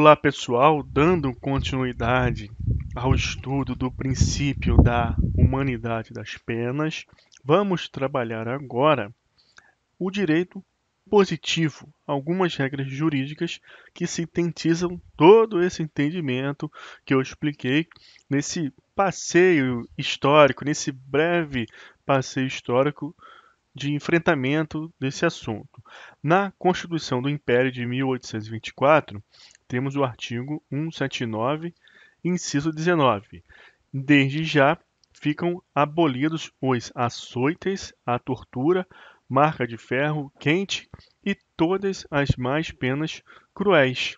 Olá pessoal, dando continuidade ao estudo do princípio da humanidade das penas, vamos trabalhar agora o direito positivo, algumas regras jurídicas que sintetizam todo esse entendimento que eu expliquei nesse passeio histórico, nesse breve passeio histórico de enfrentamento desse assunto. Na Constituição do Império de 1824, temos o artigo 179, inciso 19. Desde já ficam abolidos os açoites, a tortura, marca de ferro quente e todas as mais penas cruéis.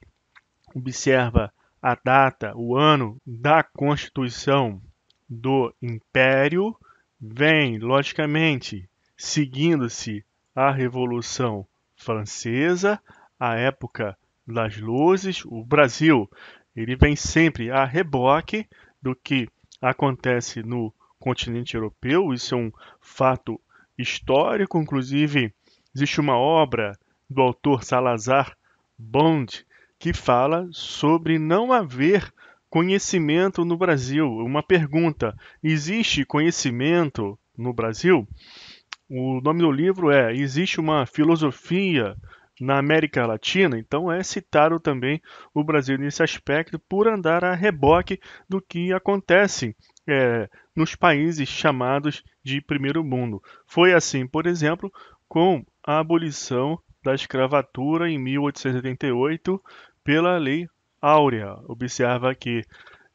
Observa a data, o ano da Constituição do Império, vem, logicamente, seguindo-se a Revolução Francesa, a época das luzes, o Brasil, ele vem sempre a reboque do que acontece no continente europeu, isso é um fato histórico, inclusive existe uma obra do autor Salazar Bond que fala sobre não haver conhecimento no Brasil. Uma pergunta: existe conhecimento no Brasil? O nome do livro é Existe uma filosofia na América Latina? Então é citado também o Brasil nesse aspecto por andar a reboque do que acontece nos países chamados de primeiro mundo. Foi assim, por exemplo, com a abolição da escravatura em 1888 pela Lei Áurea. Observa que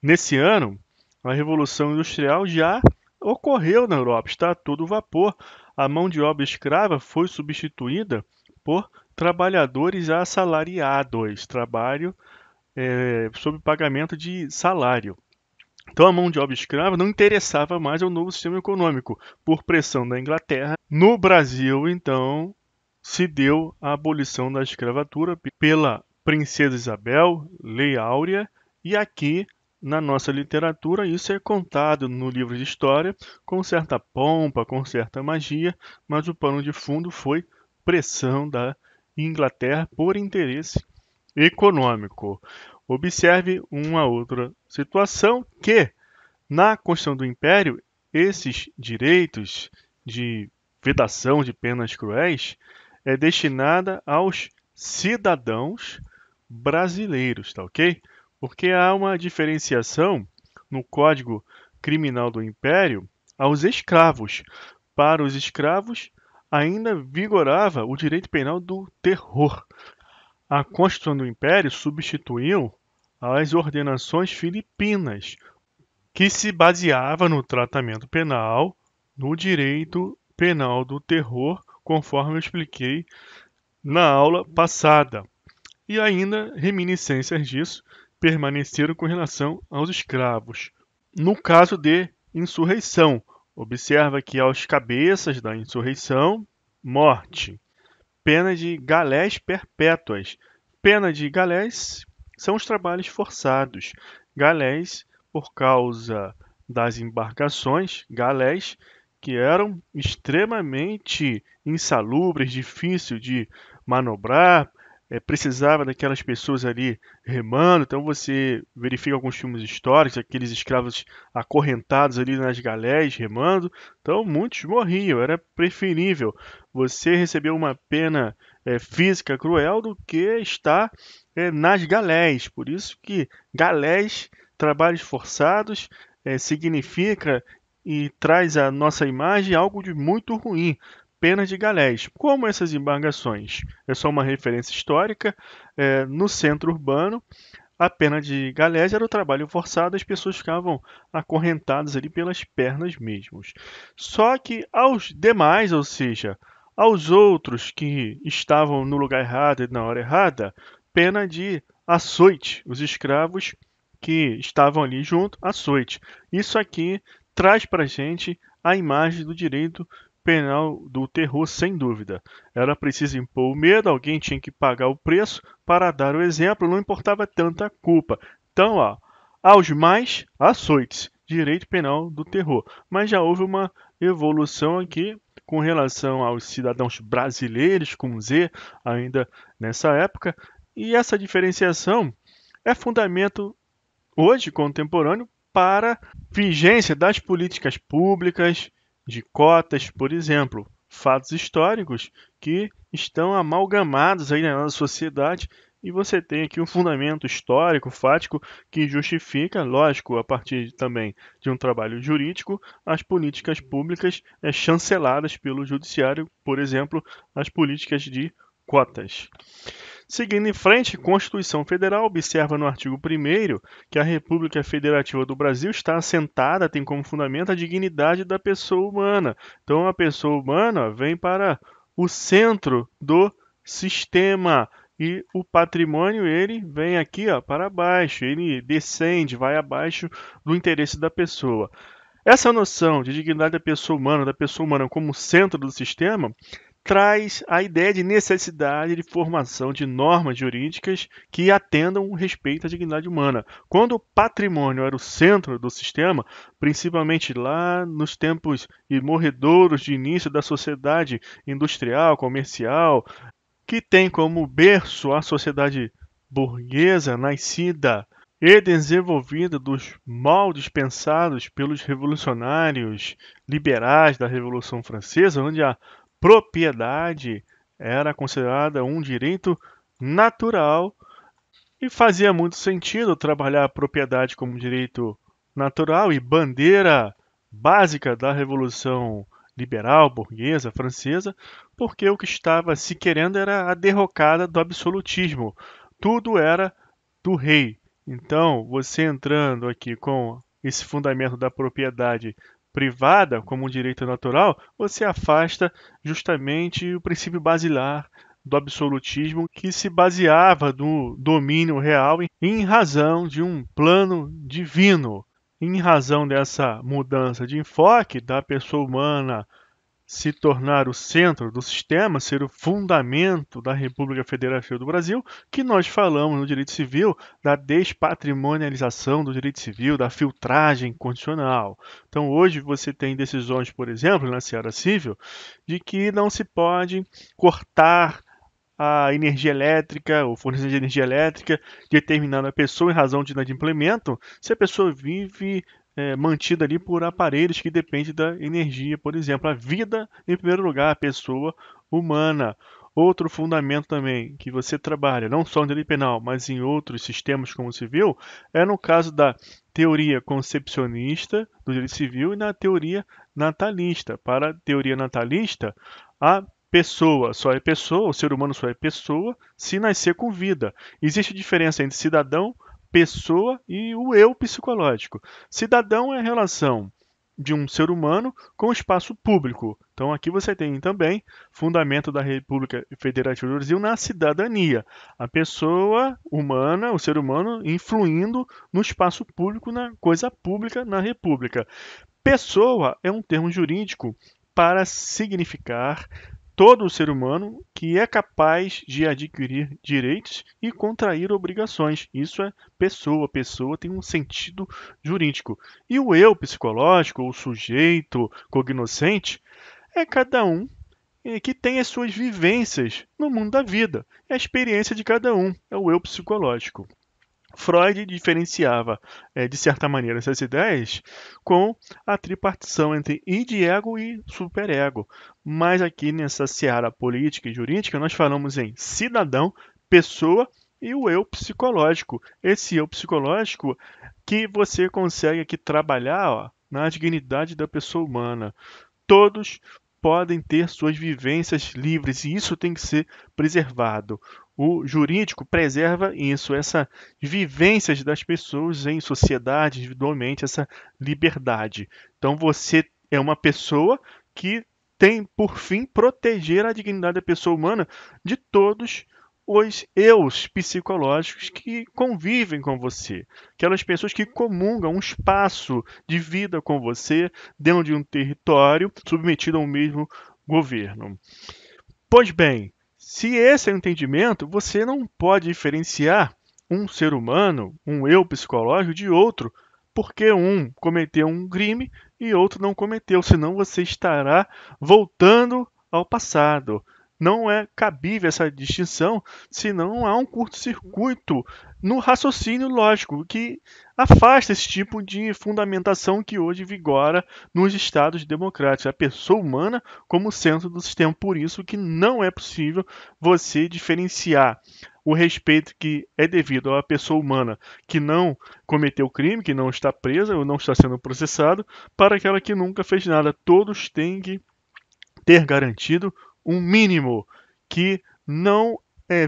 nesse ano a Revolução Industrial já ocorreu na Europa, está a todo vapor. A mão de obra escrava foi substituída por trabalhadores assalariados, trabalho sob pagamento de salário. Então a mão de obra escrava não interessava mais ao novo sistema econômico. Por pressão da Inglaterra, no Brasil, então, se deu a abolição da escravatura pela Princesa Isabel, Lei Áurea, e aqui na nossa literatura isso é contado no livro de história com certa pompa, com certa magia, mas o pano de fundo foi pressão da Inglaterra por interesse econômico. Observe uma outra situação que, na Constituição do Império, esses direitos de vedação de penas cruéis é destinada aos cidadãos brasileiros, tá ok? Porque há uma diferenciação no Código Criminal do Império aos escravos. Para os escravos, ainda vigorava o direito penal do terror. A Constituição do Império substituiu as ordenações filipinas, que se baseava no tratamento penal, no direito penal do terror, conforme eu expliquei na aula passada. E ainda reminiscências disso permaneceram com relação aos escravos. No caso de insurreição, observa que aos cabeças da insurreição, morte. Pena de galés perpétuas. Pena de galés são os trabalhos forçados. Galés, por causa das embarcações, galés que eram extremamente insalubres, difícil de manobrar, precisava daquelas pessoas ali remando. Então você verifica alguns filmes históricos, aqueles escravos acorrentados ali nas galés remando. Então muitos morriam. Era preferível você receber uma pena física cruel do que estar nas galés. Por isso que galés, trabalhos forçados, significa e traz à nossa imagem algo de muito ruim. Penas de galés. Como essas embarcações é só uma referência histórica, no centro urbano, a pena de galés era o trabalho forçado, as pessoas ficavam acorrentadas ali pelas pernas mesmos. Só que aos demais, ou seja, aos outros que estavam no lugar errado e na hora errada, pena de açoite, os escravos que estavam ali junto, açoite. Isso aqui traz para a gente a imagem do direito penal do terror, sem dúvida. Era preciso impor o medo, alguém tinha que pagar o preço para dar o exemplo, não importava tanta culpa. Então, aos mais, açoites, direito penal do terror. Mas já houve uma evolução aqui com relação aos cidadãos brasileiros, com Z, ainda nessa época, e essa diferenciação é fundamento hoje contemporâneo para vigência das políticas públicas, de cotas, por exemplo, fatos históricos que estão amalgamados aí na nossa sociedade e você tem aqui um fundamento histórico, fático, que justifica, lógico, a partir também de um trabalho jurídico, as políticas públicas chanceladas pelo judiciário, por exemplo, as políticas de cotas. Seguindo em frente, Constituição Federal observa no artigo 1º que a República Federativa do Brasil está assentada, tem como fundamento a dignidade da pessoa humana. Então, a pessoa humana vem para o centro do sistema e o patrimônio ele vem aqui para baixo, ele descende, vai abaixo do interesse da pessoa. Essa noção de dignidade da pessoa humana como centro do sistema, traz a ideia de necessidade de formação de normas jurídicas que atendam o respeito à dignidade humana. Quando o patrimônio era o centro do sistema, principalmente lá nos tempos morredouros de início da sociedade industrial, comercial, que tem como berço a sociedade burguesa nascida e desenvolvida dos moldes pensados pelos revolucionários liberais da Revolução Francesa, onde a propriedade era considerada um direito natural e fazia muito sentido trabalhar a propriedade como direito natural e bandeira básica da Revolução Liberal burguesa francesa, porque o que estava se querendo era a derrocada do absolutismo. Tudo era do rei. Então, você entrando aqui com esse fundamento da propriedade privada como um direito natural, você afasta justamente o princípio basilar do absolutismo que se baseava no domínio real em razão de um plano divino. Em razão dessa mudança de enfoque da pessoa humana se tornar o centro do sistema, ser o fundamento da República Federativa do Brasil, que nós falamos no direito civil da despatrimonialização do direito civil, da filtragem constitucional. Então, hoje você tem decisões, por exemplo, na seara civil, de que não se pode cortar a energia elétrica, o fornecimento de energia elétrica de determinada pessoa em razão de inadimplemento, se a pessoa vive mantida ali por aparelhos que dependem da energia, por exemplo, a vida em primeiro lugar, a pessoa humana. Outro fundamento também que você trabalha, não só no direito penal, mas em outros sistemas como o civil, é no caso da teoria concepcionista do direito civil e na teoria natalista. Para a teoria natalista, a pessoa só é pessoa, o ser humano só é pessoa se nascer com vida. Existe diferença entre cidadão, pessoa e o eu psicológico. Cidadão é a relação de um ser humano com o espaço público. Então aqui você tem também fundamento da República Federativa do Brasil na cidadania. A pessoa humana, o ser humano, influindo no espaço público, na coisa pública, na República. Pessoa é um termo jurídico para significar todo ser humano que é capaz de adquirir direitos e contrair obrigações. Isso é pessoa. Pessoa tem um sentido jurídico. E o eu psicológico, o sujeito cognoscente, é cada um que tem as suas vivências no mundo da vida. É a experiência de cada um. É o eu psicológico. Freud diferenciava, de certa maneira, essas ideias com a tripartição entre id, ego e superego. Mas aqui nessa seara política e jurídica, nós falamos em cidadão, pessoa e o eu psicológico. Esse eu psicológico que você consegue aqui trabalhar na dignidade da pessoa humana. Todos podem ter suas vivências livres e isso tem que ser preservado. O jurídico preserva isso, essa vivências das pessoas em sociedade, individualmente, essa liberdade. Então você é uma pessoa que tem por fim proteger a dignidade da pessoa humana de todos os eus psicológicos que convivem com você, aquelas pessoas que comungam um espaço de vida com você dentro de um território submetido ao mesmo governo. Pois bem, se esse é o entendimento, você não pode diferenciar um ser humano, um eu psicológico, de outro, porque um cometeu um crime e outro não cometeu, senão você estará voltando ao passado. Não é cabível essa distinção, senão há um curto-circuito no raciocínio lógico, que afasta esse tipo de fundamentação que hoje vigora nos estados democráticos. A pessoa humana como centro do sistema. Por isso que não é possível você diferenciar o respeito que é devido à pessoa humana que não cometeu crime, que não está presa ou não está sendo processado, para aquela que nunca fez nada. Todos têm que ter garantido um mínimo que não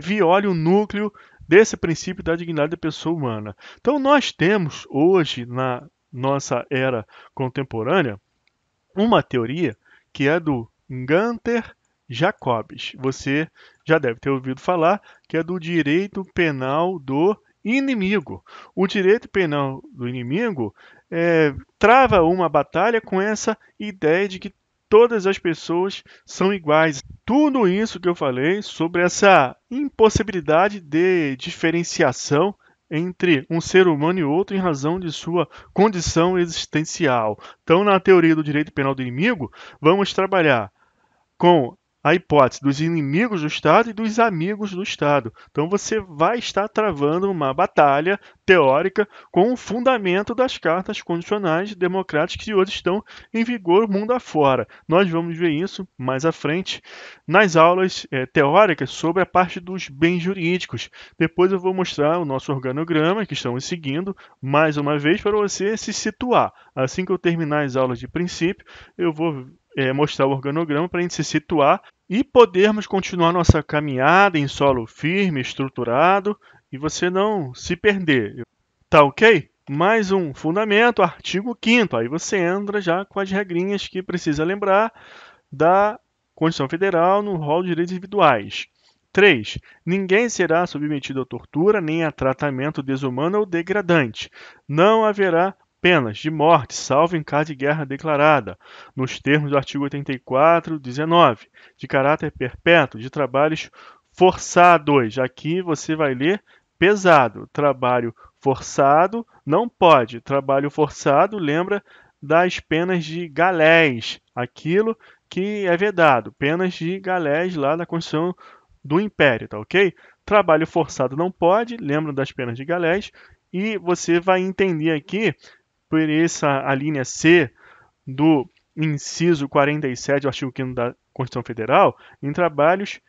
viole o núcleo desse princípio da dignidade da pessoa humana. Então, nós temos hoje, na nossa era contemporânea, uma teoria que é do Gunther Jacobs. Você já deve ter ouvido falar que é do direito penal do inimigo. O direito penal do inimigo trava uma batalha com essa ideia de que todas as pessoas são iguais. Tudo isso que eu falei sobre essa impossibilidade de diferenciação entre um ser humano e outro em razão de sua condição existencial. Então, na teoria do direito penal do inimigo, vamos trabalhar com a hipótese dos inimigos do Estado e dos amigos do Estado. Então você vai estar travando uma batalha teórica com o fundamento das cartas constitucionais democráticas que hoje estão em vigor mundo afora. Nós vamos ver isso mais à frente nas aulas teóricas sobre a parte dos bens jurídicos. Depois eu vou mostrar o nosso organograma que estamos seguindo mais uma vez para você se situar. Assim que eu terminar as aulas de princípio, eu vou mostrar o organograma para a gente se situar e podermos continuar nossa caminhada em solo firme, estruturado, e você não se perder. Tá ok? Mais um fundamento, artigo 5º. Aí você entra já com as regrinhas que precisa lembrar da Constituição Federal no rol de direitos individuais. 3. Ninguém será submetido a tortura nem a tratamento desumano ou degradante. Não haverá penas de morte, salvo em caso de guerra declarada, nos termos do artigo 84, 19, de caráter perpétuo, de trabalhos forçados. Aqui você vai ler pesado. Trabalho forçado não pode. Trabalho forçado lembra das penas de galés, aquilo que é vedado, penas de galés lá na Constituição do Império, tá ok? Trabalho forçado não pode, lembra das penas de galés, e você vai entender aqui por a linha C do inciso 47 do artigo 5º da Constituição Federal, em trabalhos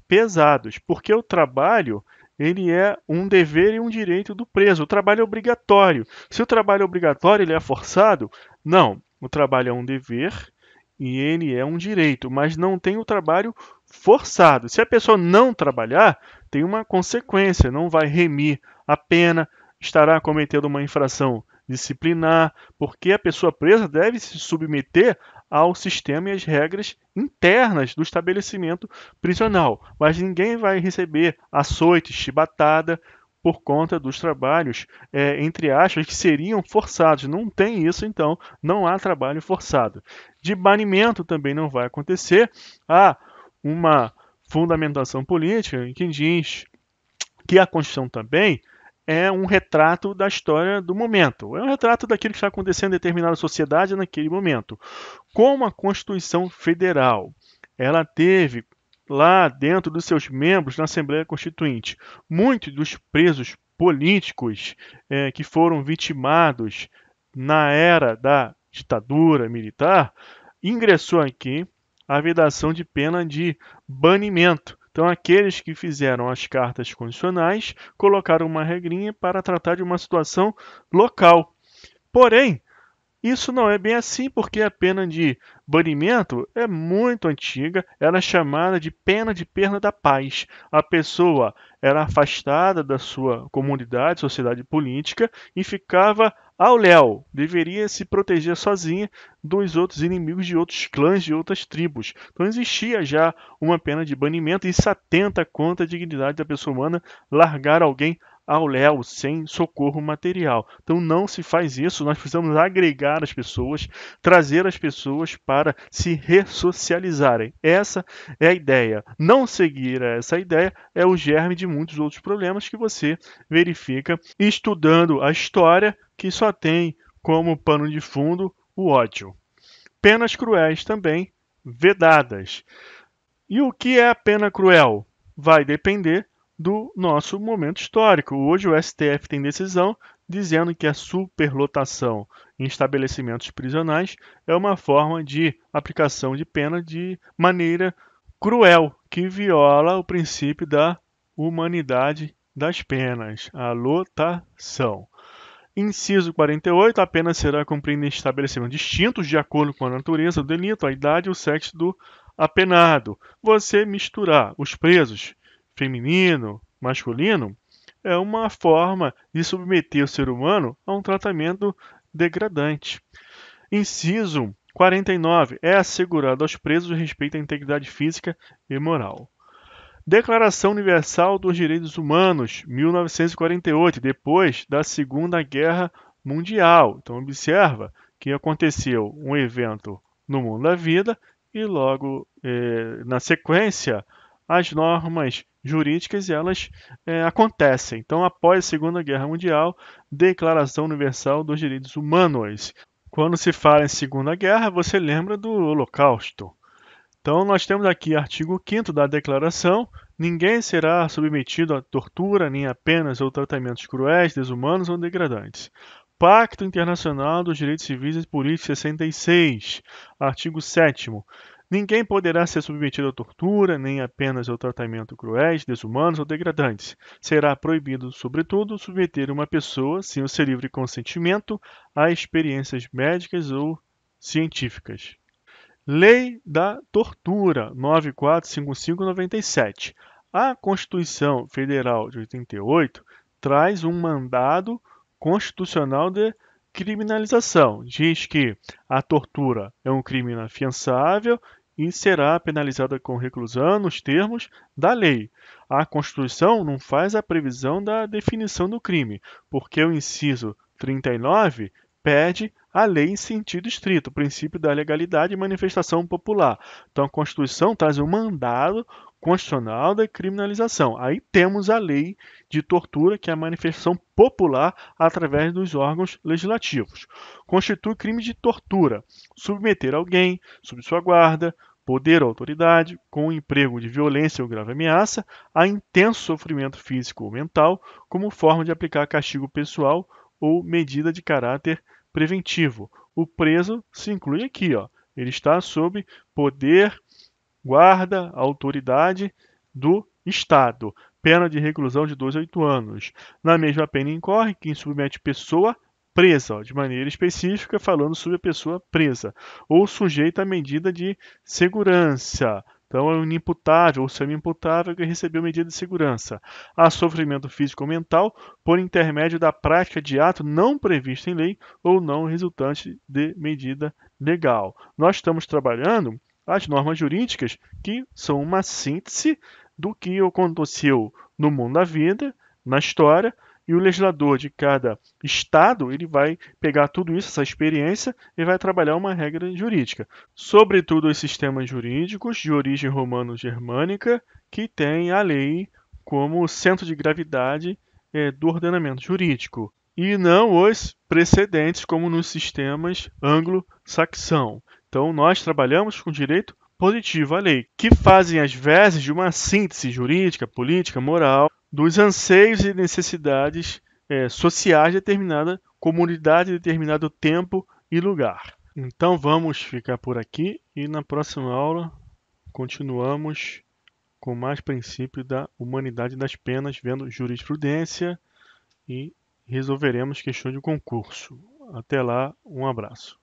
pesados, porque o trabalho ele é um dever e um direito do preso. O trabalho é obrigatório. Se o trabalho é obrigatório, ele é forçado? Não. O trabalho é um dever e ele é um direito, mas não tem o trabalho forçado. Se a pessoa não trabalhar, tem uma consequência, não vai remir a pena, estará cometendo uma infração disciplinar, porque a pessoa presa deve se submeter ao sistema e às regras internas do estabelecimento prisional. Mas ninguém vai receber açoite, chibatada por conta dos trabalhos, entre aspas, que seriam forçados. Não tem isso, então, não há trabalho forçado. De banimento também não vai acontecer. Há uma fundamentação política que diz que a Constituição também é um retrato da história do momento. É um retrato daquilo que está acontecendo em determinada sociedade naquele momento. Como a Constituição Federal, ela teve lá dentro dos seus membros na Assembleia Constituinte, muitos dos presos políticos que foram vitimados na era da ditadura militar, ingressou aqui a vedação de pena de banimento. Então, aqueles que fizeram as cartas condicionais colocaram uma regrinha para tratar de uma situação local. Porém, isso não é bem assim, porque a pena de banimento é muito antiga, ela é chamada de pena de perda da paz. A pessoa era afastada da sua comunidade, sociedade política e ficava ao léu, deveria se proteger sozinha dos outros inimigos de outros clãs, de outras tribos. Então existia já uma pena de banimento e isso atenta contra a dignidade da pessoa humana largar alguém ao léu, sem socorro material. Então não se faz isso, nós precisamos agregar as pessoas, trazer as pessoas para se ressocializarem. Essa é a ideia. Não seguir essa ideia é o germe de muitos outros problemas que você verifica estudando a história, que só tem como pano de fundo o ódio. Penas cruéis também vedadas. E o que é a pena cruel? Vai depender do nosso momento histórico. Hoje o STF tem decisão dizendo que a superlotação em estabelecimentos prisionais é uma forma de aplicação de pena de maneira cruel, que viola o princípio da humanidade das penas, a lotação. Inciso 48. A pena será cumprida em estabelecimentos distintos de acordo com a natureza do delito, a idade e o sexo do apenado. Você misturar os presos feminino, masculino, é uma forma de submeter o ser humano a um tratamento degradante. Inciso 49. É assegurado aos presos o respeito à integridade física e moral. Declaração Universal dos Direitos Humanos, 1948, depois da Segunda Guerra Mundial. Então, observa que aconteceu um evento no mundo da vida e logo na sequência as normas jurídicas elas acontecem. Então, após a Segunda Guerra Mundial, Declaração Universal dos Direitos Humanos. Quando se fala em Segunda Guerra, você lembra do Holocausto. Então, nós temos aqui artigo 5º da Declaração: ninguém será submetido a tortura, nem a penas ou tratamentos cruéis, desumanos ou degradantes. Pacto Internacional dos Direitos Civis e Políticos, 66, artigo 7º. Ninguém poderá ser submetido a tortura, nem a penas ou tratamento cruéis, desumanos ou degradantes. Será proibido, sobretudo, submeter uma pessoa, sem o seu livre consentimento, a experiências médicas ou científicas. Lei da Tortura, 9455/97. A Constituição Federal de 88 traz um mandado constitucional de criminalização. Diz que a tortura é um crime inafiançável e será penalizada com reclusão nos termos da lei. A Constituição não faz a previsão da definição do crime, porque o inciso 39 pede a lei em sentido estrito, o princípio da legalidade e manifestação popular. Então, a Constituição traz um mandado constitucional da criminalização. Aí temos a lei de tortura, que é a manifestação popular através dos órgãos legislativos. Constitui crime de tortura submeter alguém, sob sua guarda, poder ou autoridade, com o emprego de violência ou grave ameaça, a intenso sofrimento físico ou mental, como forma de aplicar castigo pessoal ou medida de caráter preventivo. O preso se inclui aqui, ó. Ele está sob poder, guarda, autoridade do Estado. Pena de reclusão de 2 a 8 anos. Na mesma pena incorre quem submete pessoa presa, ó, de maneira específica, falando sobre a pessoa presa, ou sujeita a medida de segurança. Então, é um inimputável ou semi-imputável que recebeu medida de segurança. Há sofrimento físico ou mental por intermédio da prática de ato não previsto em lei ou não resultante de medida legal. Nós estamos trabalhando as normas jurídicas que são uma síntese do que aconteceu no mundo da vida, na história, e o legislador de cada estado ele vai pegar tudo isso, essa experiência, e vai trabalhar uma regra jurídica. Sobretudo os sistemas jurídicos de origem romano-germânica, que tem a lei como centro de gravidade do ordenamento jurídico, e não os precedentes como nos sistemas anglo-saxão. Então, nós trabalhamos com direito positivo à lei, que fazem as vezes de uma síntese jurídica, política, moral, dos anseios e necessidades sociais de determinada comunidade, determinado tempo e lugar. Então vamos ficar por aqui e na próxima aula continuamos com mais princípios da humanidade das penas, vendo jurisprudência e resolveremos questões de concurso. Até lá, um abraço.